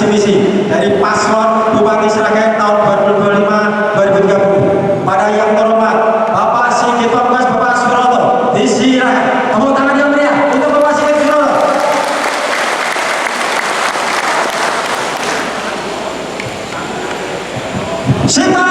visi misi dari paslon Bupati Sragen tahun 2025-2030. Pada yang terhormat Bapak Sigit Pamungkas Bapak Suroto disilakan tepuk tangan yang meriah untuk Bapak Sigit Suroto. Sita!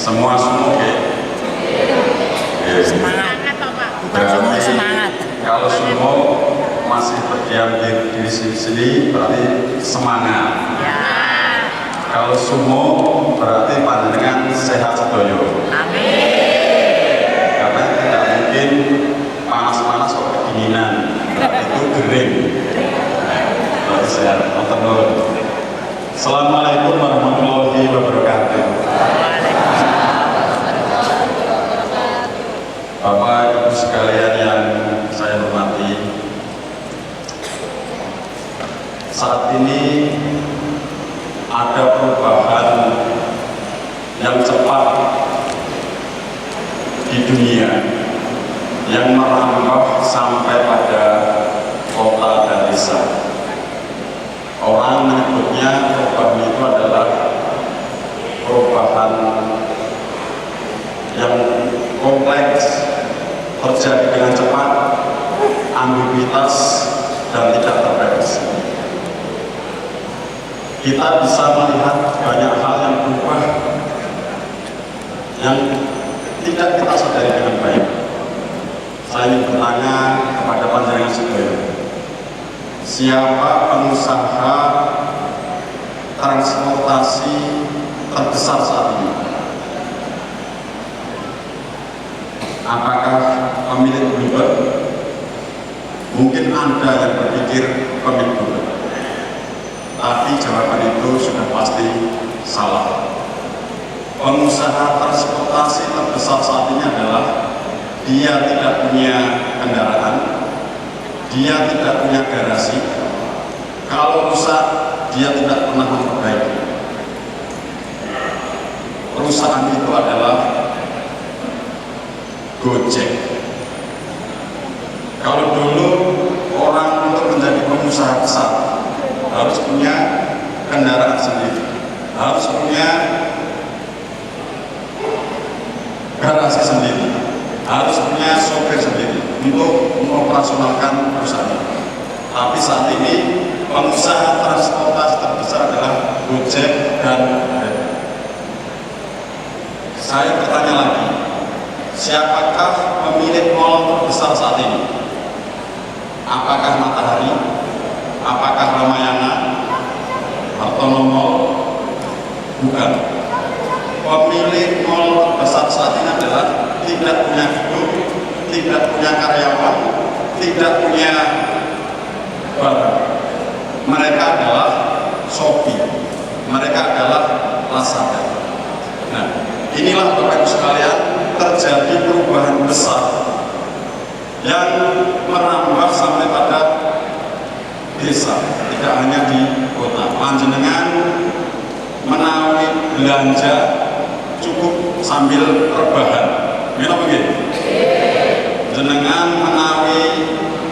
Semua oke. Semangat Bapak, bukan semua semangat. Kalau semua masih berdiam di sini berarti semangat. Ya. Kalau semua berarti panjenengan sehat sedoyo. Amin. Karena tidak mungkin panas-panas kok kedinginan. Berarti itu kering. Berarti sehat. Assalamualaikum warahmatullahi wabarakatuh. Bapak Ibu sekalian yang saya hormati, saat ini ada perubahan yang cepat di dunia yang merambah sampai pada kota dan desa. Orang menyebutnya perubahan itu adalah perubahan yang kompleks, terjadi dengan cepat, ambiguitas, dan tidak terprediksi. Kita bisa melihat banyak hal yang berubah yang tidak kita sadari dengan baik. Saya ingin bertanya kepada panjenengan sedaya, siapa pengusaha transportasi terbesar saat ini? Apakah pemilik Uber? Mungkin Anda yang berpikir pemilik Uber, tapi jawaban itu sudah pasti salah. Pengusaha transportasi terbesar saat ini adalah dia tidak punya kendaraan, dia tidak punya garasi. Kalau rusak, dia tidak pernah memperbaiki. Perusahaan itu adalah Gojek. Kalau dulu orang untuk menjadi pengusaha besar harus punya kendaraan sendiri, harus punya garasi sendiri, harus punya sopir sendiri untuk mengoperasionalkan perusahaan. Tapi saat ini pengusaha transportasi terbesar adalah Gojek dan Grab. Saya bertanya lagi, siapakah pemilik mal terbesar saat ini? Apakah Matahari? Apakah Ramayana? Hartono Mall? Bukan. Pemilik mal terbesar saat ini adalah tidak punya gedung, tidak punya karyawan, tidak punya barang. Mereka adalah Shopee, mereka adalah Lazada. Nah, inilah Bapak Ibu sekalian, terjadi perubahan besar yang merambah sampai pada desa, tidak hanya di kota. Panjenengan menawi belanja cukup sambil rebahan, gimana begitu? Jenengan menawi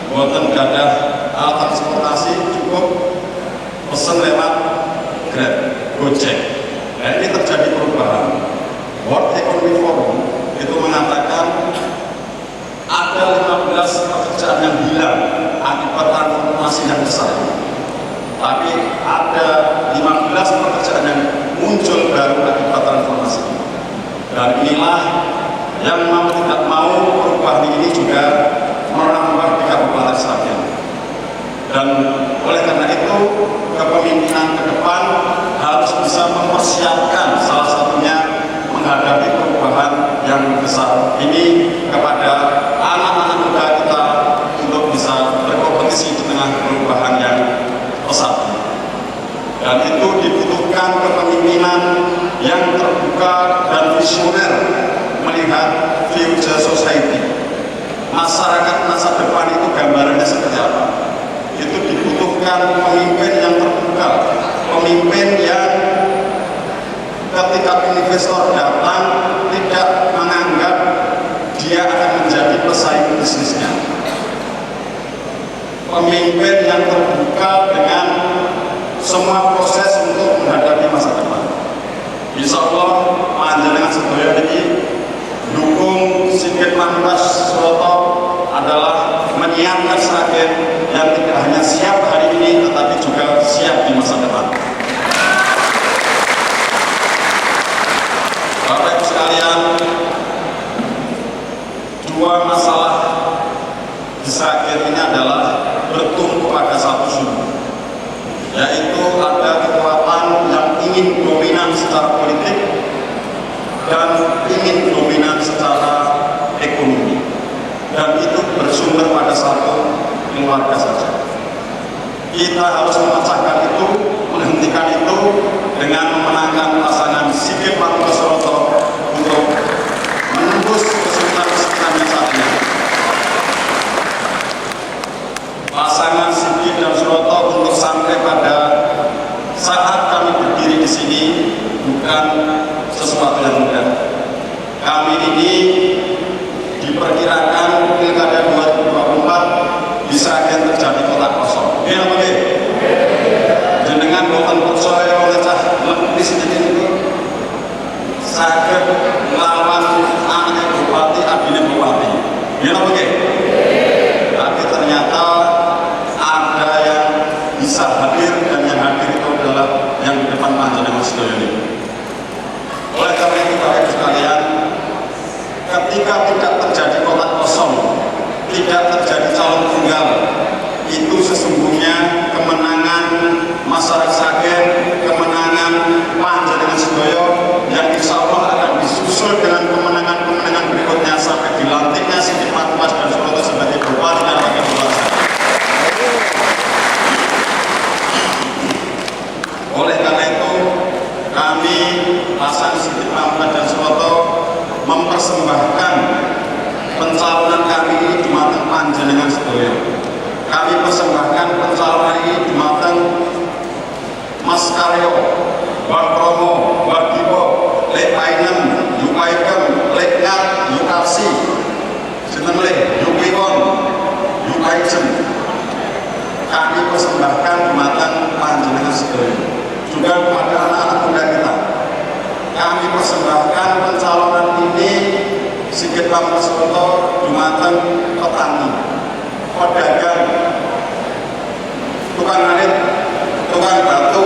boten gadah alat transportasi cukup pesen lewat Grab, Gojek. Nah, ini terjadi perubahan. World Economic Forum itu mengatakan ada 15 pekerjaan yang hilang akibat transformasi yang besar. Tapi ada 15 pekerjaan yang muncul baru akibat transformasi. Dan inilah yang mau tidak mau perubahan ini juga merambah di Kabupaten Sragen. Dan oleh karena itu kepemimpinan ke depan harus bisa mempersiapkan salah satunya menghadapi perubahan yang besar ini kepada anak-anak muda kita untuk bisa berkompetisi masa depan itu gambarannya seperti apa. Itu dibutuhkan pemimpin yang terbuka, pemimpin yang ketika investor datang tidak menganggap dia akan menjadi pesaing bisnisnya. Pemimpin yang terbuka dengan semua proses untuk menghadapi masa depan. Insya Allah panjenengan sedaya ini dukung Sigit Pamungkas Suroto adalah menyiapkan Sragen yang tidak hanya siap hari ini tetapi juga siap di masa depan. Bapak Ibu sekalian, dua masalah di Sragen ini adalah bertumpu pada satu sumber, yaitu ada kekuatan yang ingin dominan secara politik dan ingin dominan secara ekonomi, dan itu bersumber pada satu keluarga saja. Kita harus memecahkan itu, menghentikan itu dengan memenangkan pasangan Sigit Pamungkas Suroto untuk menembus kesulitan-kesulitan yang saat ini. Pasangan Sigit dan Suroto untuk sampai pada saat kami berdiri di sini bukan sesuatu yang mudah. Kami ini diperkirakan pilkada 2024 di Sragen terjadi kotak kosong. Ya, oke. Dengan boten percaya oleh cah lebih sedikit itu Sragen melawan anaknya bupati, adine bupati. Ya, oke. Tapi ternyata ada yang bisa hadir, dan yang hadir itu adalah yang di depan panjenengan sedaya ini. Oleh karena itu Bapak Ibu sekalian, ketika tidak terjadi kotak kosong, tidak terjadi calon tunggal, itu sesungguhnya kemenangan masyarakat Sragen, kemenangan panjenengan sedaya yang insya Allah akan disusul dengan kemenangan-kemenangan berikutnya sampai dilantiknya Sigit Pamungkas dan Suroto sebagai bupati dan wakil bupati. Oleh karena itu, kami pasangan Sigit Pamungkas dan Suroto mempersembahkan pencalonan kami ini dumateng panjenengan sedaya. Kami persembahkan pencalonan ini dumateng Mas Karyo, Mbak Promo, Mbak Dipo, Lek Painem, Yuk Paigem, Lek Ngat, Yuk Arsi, Sinten Lek, Yuk Kliwon, Yuk Paijem. Kami persembahkan dumateng panjenengan sedaya. Juga kepada anak-anak muda kita, kami persembahkan pencalonan ini Sigit Pamungkas Suroto dumateng petani, pedagang, tukang arit, tukang batu,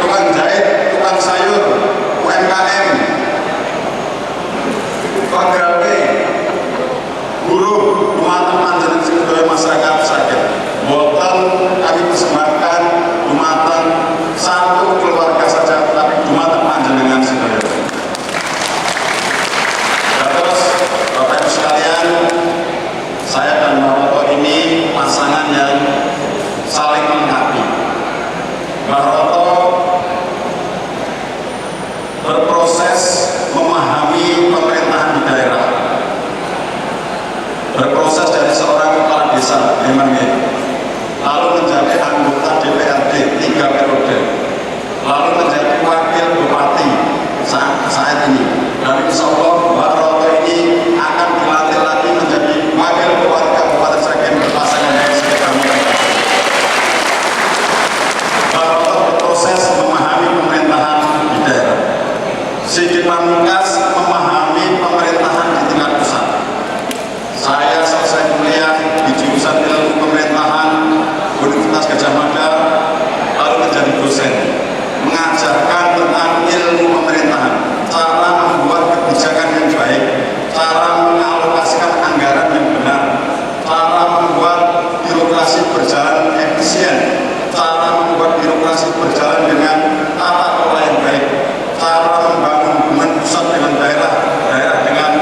tukang jahit, tukang sayur, UMKM, pegawai, buruh, dumateng panjenengan sedaya masyarakat Sragen. Boten kami persembahkan dumateng satu keluarga saja, tapi dumateng panjenengan sedaya. Terus Bapak Ibu sekalian, saya dan Mbak Roto ini pasangan yang saling melengkapi. Mbak Roto berproses memahami pemerintahan di daerah, berproses dari seorang kepala desa, memang ya, lalu menjadi anggota DPRD 3 periode, lalu menjadi wakil bupati saat ini, dan insya Allah Mbak Roto ini akan dilantik lagi menjadi wakil bupati Kabupaten Sragen berpasangan dengan Sigit Pamungkas. Mbak Roto berproses memahami pemerintahan di daerah. Sigit Pamungkas memahami pemerintahan di tingkat pusat. Saya selesai kuliah di jurusan ilmu pemerintahan Universitas Gadjah Mada, lalu menjadi dosen, mengajarkan tentang ilmu pemerintahan, cara membuat kebijakan yang baik, cara mengalokasikan anggaran yang benar, cara membuat birokrasi berjalan efisien, cara membuat birokrasi berjalan dengan tata kelola yang baik, cara membangun hubungan pusat dengan daerah, daerah dengan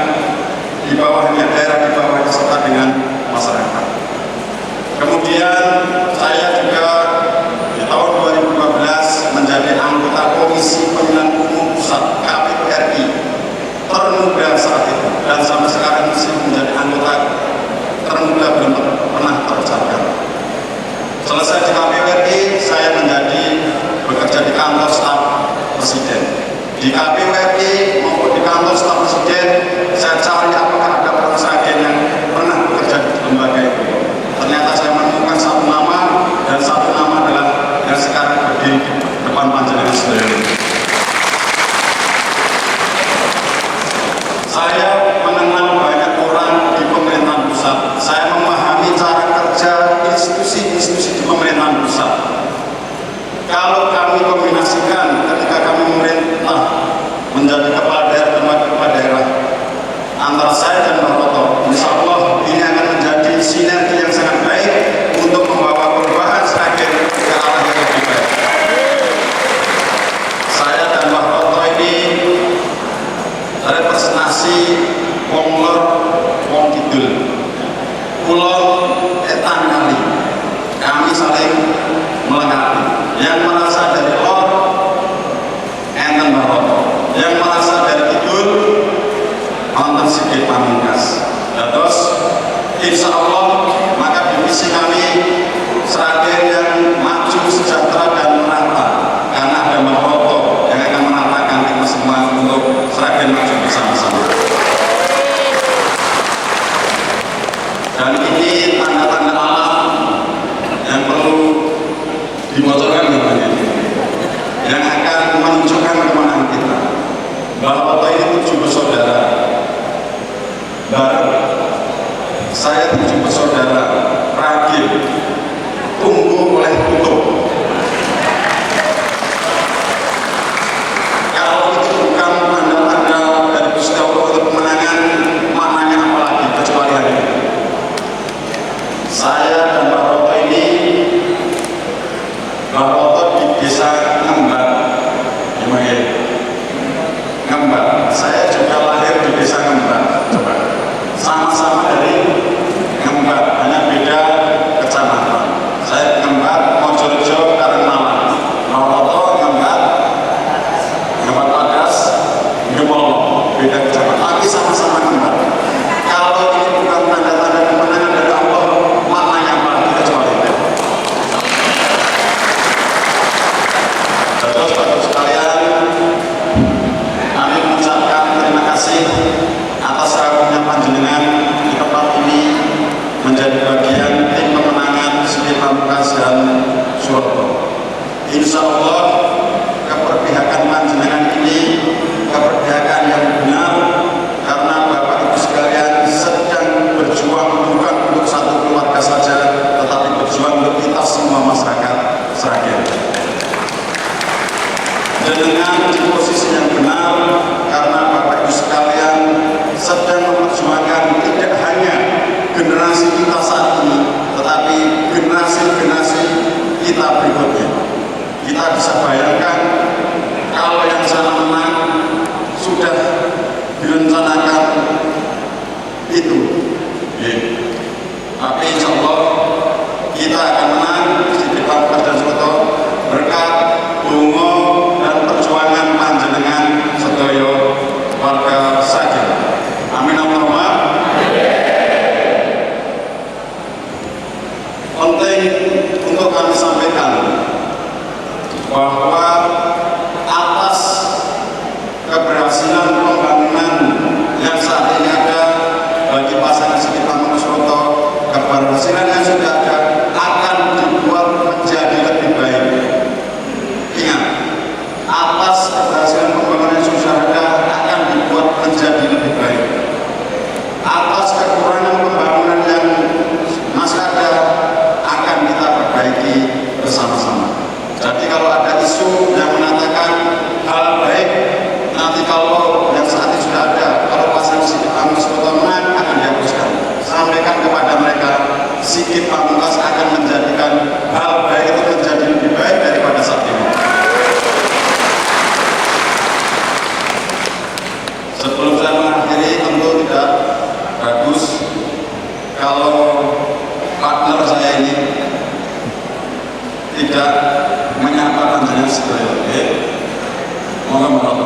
di bawahnya, daerah di bawahnya, serta dengan masyarakat. Kemudian saya juga di tahun 2012 menjadi anggota Komisi Pemilihan Umum Pusat KPU RI termuda saat itu. dan Mbak Roto. Insya Allah ini akan menjadi sinergi yang sangat baik untuk membawa perubahan Sragen ke arah yang lebih baik. Saya dan Mbak Roto ini representasi wong lor, wong kidul, kulon, etan kali. Kami saling melengkapi. Yang merasa dari lor, enten Mbak Roto. Yang merasa dari kidul, wonten Sigit Pamungkas. Terus, insya Allah maka divisi kami Sragen yang maju, sejahtera dan merata. Karena ada Mbak Roto yang akan meratakan kita semua untuk Sragen maju bersama-sama. Dan ini tanda-tanda alam yang perlu dibocorkan yang akan menunjukkan kemenangan kita. Mbak Roto ini 7 bersaudara bareng, saya 7 bersaudara ragil, tunggu oleh tutup. Kalau itu bukan tanda-tanda dari Gusti Allah untuk kemenangan, maknanya apa lagi kecuali hari ini. Saya dan Mbak Roto ini, Mbak Roto di desa Ngembat, Ngembat. Saya juga lahir di desa Ngembat. Coba, sama-sama dari Ngembat, hanya beda kecamatan. Saya Ngembat, Mojorejo, Karangmalang. Mbak Roto Ngembat, Ngembat Padas, Gemolong, beda kecamatan. Tapi sama-sama Ngembat. Kalau ini bukan tanda-tanda kemenangan dari Allah, maknanya apa lagi kecuali itu. Terus bapak sekalian, kami mengucapkan terima kasih atas rakunya panjenengan di tempat ini menjadi bagian tim pemenangan Sigit Pamungkas dan Suroto. Insya Allah keberpihakan panjenengan ini keberpihakan yang benar, karena Bapak Ibu sekalian sedang berjuang bukan untuk satu keluarga saja, tetapi berjuang untuk kita semua masyarakat Sragen. Dengan di posisi yang benar, karena Bapak Ibu sekalian sedang memperjuangkan tidak hanya generasi kita saat ini, tetapi generasi-generasi kita berikutnya. Kita bisa bayangkan kalau yang sana menang sudah direncanakan itu. Tapi insya Allah kita akan menang di Pamungkas dan Suroto berkat donga dan perjuangan panjenengan sedaya warga Sragen. Amin Allahumma. Penting untuk kami sampaikan bahwa atas keberhasilan pembangunan yang saat ini ada bagi pasangan Sigit Pamungkas Suroto, keberhasilan yang sudah ada akan dibuat menjadi lebih baik. Ingat, atas keberhasilan pembangunan yang sudah ada akan dibuat menjadi lebih baik. Atas kekurangan pembangunan yang masih ada akan kita perbaiki bersama-sama. Jadi kalau ada isu yang mengatakan hal baik, nanti kalau yang saat ini sudah ada, kalau pasangan Sigit Pamungkas Suroto menang akan dihapuskan. Sampaikan kepada mereka, Sigit Pamungkas akan menjadikan hal baik itu menjadi lebih baik daripada saat ini. Sebelum saya mengakhiri, tentu tidak bagus kalau partner saya ini tidak menyapa panjenengan sedaya. Mohon maaf.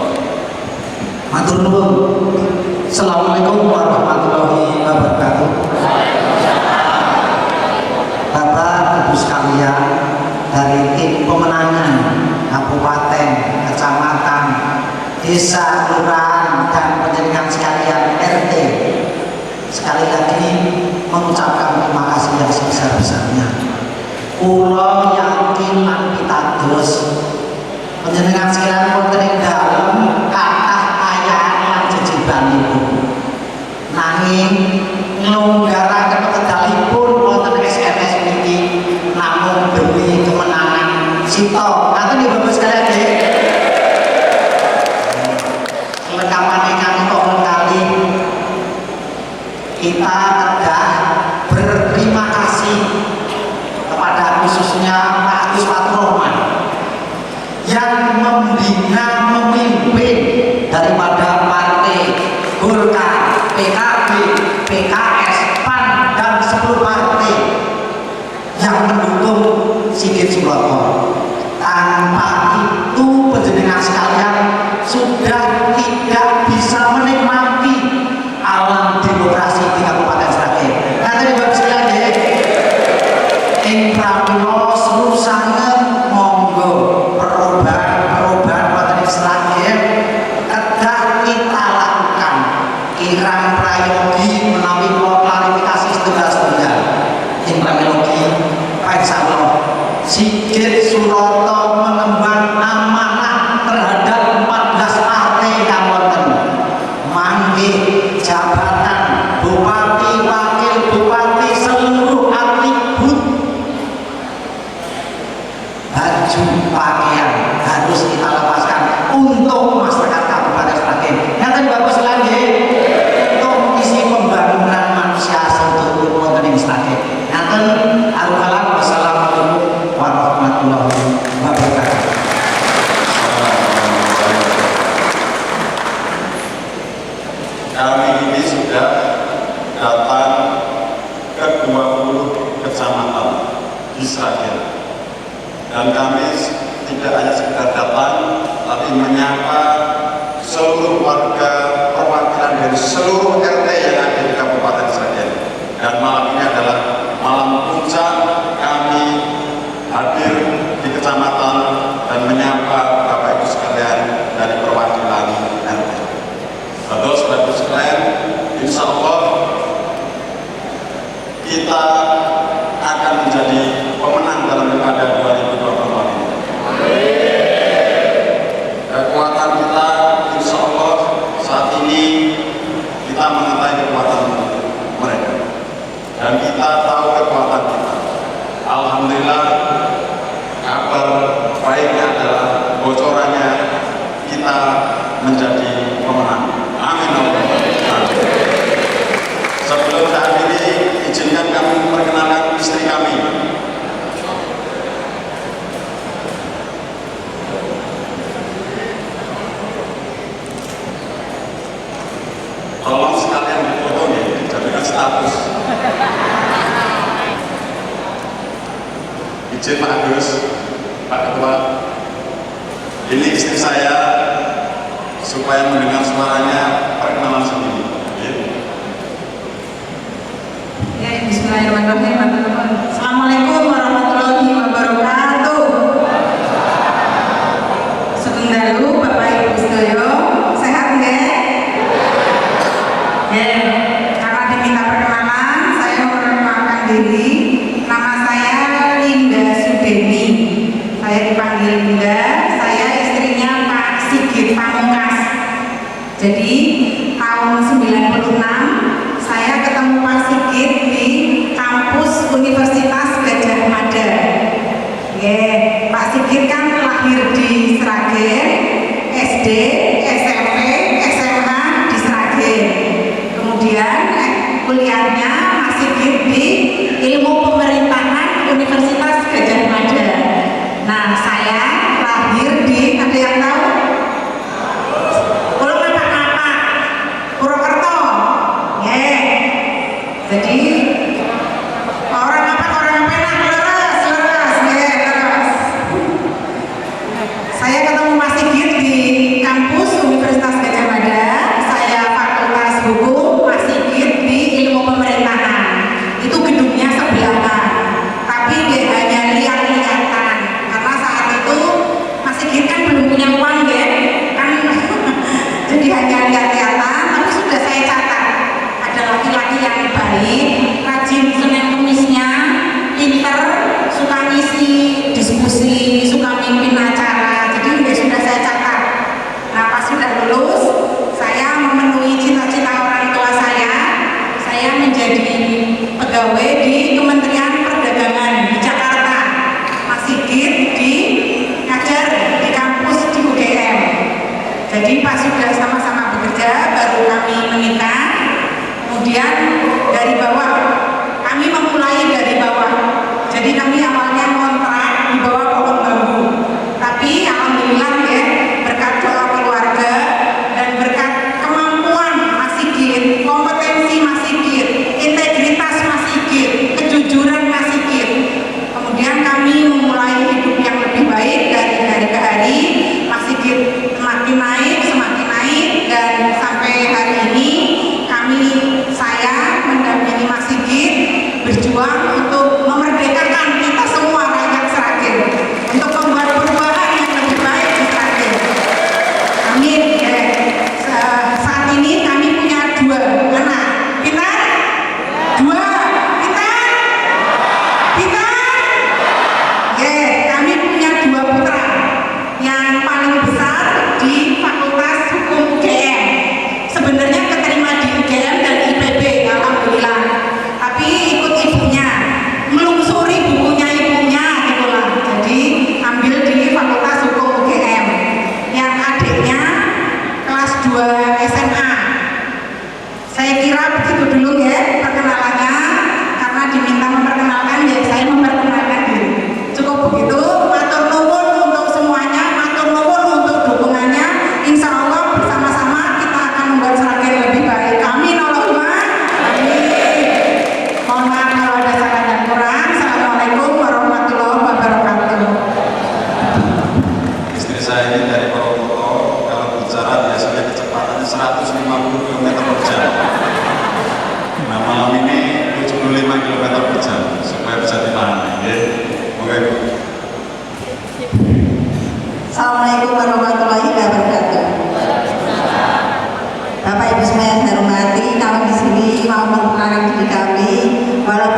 Matur nuwun. Assalamualaikum warahmatullahi wabarakatuh. Bapak Ibu sekalian, dari tim pemenangan kabupaten, kecamatan, desa, kelurahan, dan panjenengan sekalian RT, sekali lagi mengucapkan terima kasih yang sebesar-besarnya. Kula yakin lan pitados panjenengan sekalian wonten ing dalem kathah kayaan lan jejebanipun. Nanging nglonggaraken kedalipun wonten SMS niki namung demi kemenangan sito. Ngaten nggih Bapak sekalian nggih. Lengkapan ingkang kok kali kita kedah berterima kasih kepada khususnya Pak Agus Fathurrahman yang membina, memimpin daripada partai Golkar, PKB, PKS, PAN dan 10 partai yang mendukung Sigit Suroto. Tanpa itu penjenengan sekalian sudah tidak bisa menikmati alam demokrasi di Kabupaten Sragen. Nanti Bapak sekalian ya, ing pramila seluruh sanget monggo perubahan wonten ing Sragen kedah kita lakukan kirang prayogi menawi klarifikasi setunggal-setunggal ing pramilogi painsyaallah Sigit Suroto mengemban amanah terhadap 14 partai yang wonten manggih jabatan bupati, wakil bupati, seluruh atribut baju pakaian harus kita lepaskan untuk masyarakat Kabupaten Sragen. Ngaten Bapak sekalian untuk misi pembangunan manusia seluruh wonten ing Sragen. Ngaten alhamdulillah. Wassalamualaikum warahmatullahi wabarakatuh. Kami ini sudah datang ke 20 kecamatan di Sragen, dan kami tidak hanya sekedar datang, tapi menyapa seluruh warga perwakilan dari seluruh RT yang ada di Kabupaten Sragen. Dan malam ini adalah malam puncak kami hadir di kecamatan dan menyapa Bapak Ibu sekalian dari perwakilan RT. Bapak Ibu sekalian, insya Allah kita akan menjadi pemenang dalam pilkada 2024 ini. Kekuatan kita insya Allah saat ini kita mengetahui kekuatan mereka dan kita tahu kekuatan kita. Alhamdulillah, kabar baiknya adalah bocorannya kita menjadi pemenang. Amin. Sebelum saat ini, izinkan kami memperkenalkan istri kami. Tolong sekalian difoto nih, dijadikan status. Izin Pak Agus, Pak Ketua, ini istri saya, supaya mendengar suaranya perkenalan sendiri. Ya, bismillahirrahmanirrahim. Assalamualaikum warahmatullahi wabarakatuh. Setunggalu Bapak Ibu sedaya, sehat nggih? Nggih. Karena diminta perkenalan, saya memperkenalkan diri. Nama saya Linda Sudeni. Saya dipanggil Linda. Saya istrinya Pak Sigit Pamungkas. Jadi tahun 96 saya ketemu Pak Sigit di kampus Universitas Gadjah Mada. Pak Sigit kan lahir di Sragen, SD, SMP, SMA di Sragen. Kemudian kuliahnya Pak Sigit di Ilmu Pemerintahan Universitas Gadjah Mada. Nah, saya lahir di, ada yang tahu? Purwokerto. Jadi orang apa leres, leres. Saya ketemu Mas Sigit di kampus Universitas Gadjah Mada. Saya Fakultas Hukum, Mas Sigit di Ilmu Pemerintahan. Itu gedungnya sebelahan. Tapi dia hanya lihat-lihatan karena saat itu Mas Sigit kan belum punya uang kan. Jadi hanya lihat-lihatan. Tapi sudah saya catat ada laki-laki yang baik, rajin Senin Kemisnya, pinter, suka ngisi diskusi, suka mimpin acara. Jadi sudah saya catat. Nah, pas sudah lulus, saya memenuhi cita-cita orang tua saya. Saya menjadi pegawai di Kementerian Perdagangan di Jakarta. Mas Sigit ngajar di kampus di UGM. Jadi pas sudah sama-sama bekerja, baru kami menikah. Kemudian kemudian dari bawah, kami memulai dari bawah. Jadi kami awalnya kontrak di bawah pohon bambu, tapi alhamdulillah ya, berkat doa keluarga dan berkat kemampuan Mas Sigit, kompetensi Mas Sigit, integritas Mas Sigit, kejujuran Mas Sigit, kemudian kami memulai hidup yang lebih baik dari hari ke hari. Mas Sigit semakin naik dan sampai hari ini saya mendampingi Mas Sigit berjuang untuk memerdekakan kita semua rakyat Sragen, untuk membuat perubahan yang lebih baik di Sragen. Amin. Saat ini kami punya 2 anak. Pintar? 2. Pintar? Pintar? Kami punya 2 putra. Yang paling besar di Fakultas Hukum UGM. Sebenarnya keterima di UGM dan IPB, alhamdulillah. Tapi ikut ibunya, melungsuri bukunya ibunya gitulah. Jadi ambil di Fakultas Hukum UGM. Yang adiknya kelas 2 SMA. Saya kira begitu dulu ya perkenalannya, karena diminta memperkenalkan ya saya memperkenalkan diri. Cukup begitu. Matur nuwun untuk semuanya, matur nuwun untuk dukungannya. Insya Allah bersama-sama kita akan membuat Sragen lebih baik. Amin Allahumma amin. Mohon maaf kalau ada salah dan kurang. Assalamualaikum warahmatullahi wabarakatuh. Istri saya ini dari Purwokerto, kalau bicara biasanya kecepatannya 150 km per jam. Nah malam ini 75 km per jam supaya bisa dipahami ya. Oke. Assalamualaikum warahmatullahi wabarakatuh. Bapak Ibu semua yang saya hormati, kami di sini mau memperkenalkan diri kami. Walaupun